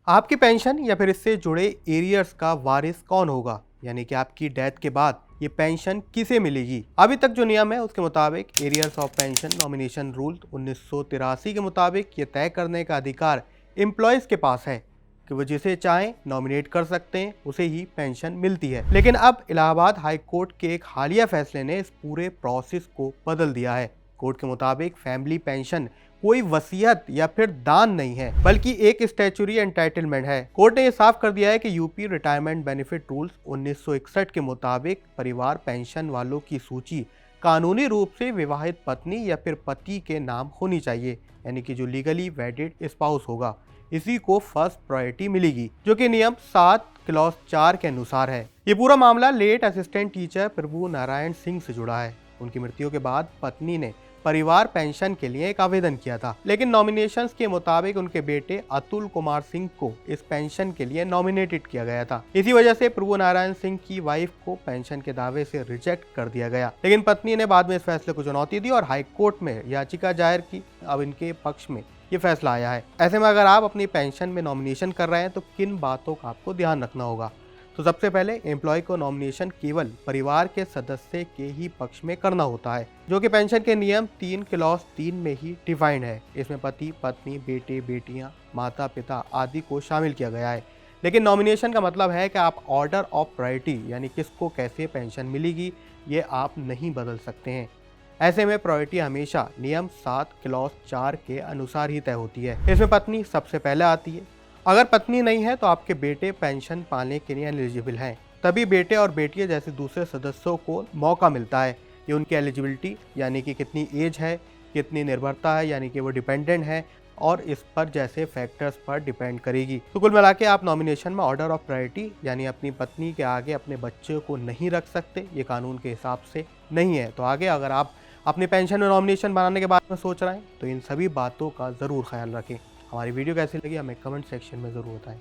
आपकी पेंशन या फिर इससे जुड़े एरियर्स का वारिस कौन होगा, यानी कि आपकी डेथ के बाद ये पेंशन किसे मिलेगी। अभी तक जो नियम है उसके मुताबिक arrears of pension nomination rule 1983 के मुताबिक ये तय करने का अधिकार एम्प्लॉयज के पास है कि वो जिसे चाहें नॉमिनेट कर सकते हैं, उसे ही पेंशन मिलती है। लेकिन अब इलाहाबाद हाई कोर्ट के एक हालिया फैसले ने इस पूरे प्रोसेस को बदल दिया है। कोर्ट के मुताबिक फैमिली पेंशन कोई वसीयत या फिर दान नहीं है, बल्कि एक स्टैच्यूरी एंटाइटलमेंट है। कोर्ट ने यह साफ कर दिया है कि यूपी रिटायरमेंट बेनिफिट रूल्स 1961 के मुताबिक परिवार पेंशन वालों की सूची कानूनी रूप से विवाहित पत्नी या फिर पति के नाम होनी चाहिए, यानी कि जो लीगली वेडिड स्पाउस होगा, इसी को फर्स्ट प्रायोरिटी मिलेगी, जो कि नियम 7 क्लॉज 4 के अनुसार है। ये पूरा मामला लेट असिस्टेंट टीचर प्रभु नारायण सिंह से जुड़ा है। उनकी मृत्यु के बाद पत्नी ने परिवार पेंशन के लिए एक आवेदन किया था, लेकिन नॉमिनेशंस के मुताबिक उनके बेटे अतुल कुमार सिंह को इस पेंशन के लिए नॉमिनेटेड किया गया था। इसी वजह से प्रभु नारायण सिंह की वाइफ को पेंशन के दावे से रिजेक्ट कर दिया गया, लेकिन पत्नी ने बाद में इस फैसले को चुनौती दी और हाई कोर्ट में याचिका दायर की। अब इनके पक्ष में ये फैसला आया है। ऐसे में अगर आप अपनी पेंशन में नॉमिनेशन कर रहे हैं तो किन बातों का आपको ध्यान रखना होगा। तो सबसे पहले एम्प्लॉय को नॉमिनेशन केवल परिवार के सदस्य के ही पक्ष में करना होता है, जो कि पेंशन के नियम 3 क्लॉज 3 में ही डिफाइंड है। इसमें पति, पत्नी, बेटे, बेटियां, माता पिता आदि को शामिल किया गया है। लेकिन नॉमिनेशन का मतलब है कि आप ऑर्डर ऑफ प्रायोरिटी, यानी किसको कैसे पेंशन मिलेगी, ये आप नहीं बदल सकते हैं। ऐसे में प्रायोरिटी हमेशा नियम 7 क्लॉज 4 के अनुसार ही तय होती है। इसमें पत्नी सबसे पहले आती है। अगर पत्नी नहीं है तो आपके बेटे पेंशन पाने के लिए एलिजिबल हैं, तभी बेटे और बेटियां जैसे दूसरे सदस्यों को मौका मिलता है। ये उनकी एलिजिबिलिटी, यानी कि कितनी एज है, कितनी निर्भरता है, यानी कि वो डिपेंडेंट है, और इस पर जैसे फैक्टर्स पर डिपेंड करेगी। तो कुल मिला के आप नॉमिनेशन में ऑर्डर ऑफ प्रायोरिटी, यानी अपनी पत्नी के आगे अपने बच्चे को नहीं रख सकते, ये कानून के हिसाब से नहीं है। तो आगे अगर आप अपनी पेंशन में नॉमिनेशन बनाने के बारे में सोच रहे हैं तो इन सभी बातों का ज़रूर ख्याल रखें। हमारी वीडियो कैसी लगी हमें कमेंट सेक्शन में ज़रूर बताएं।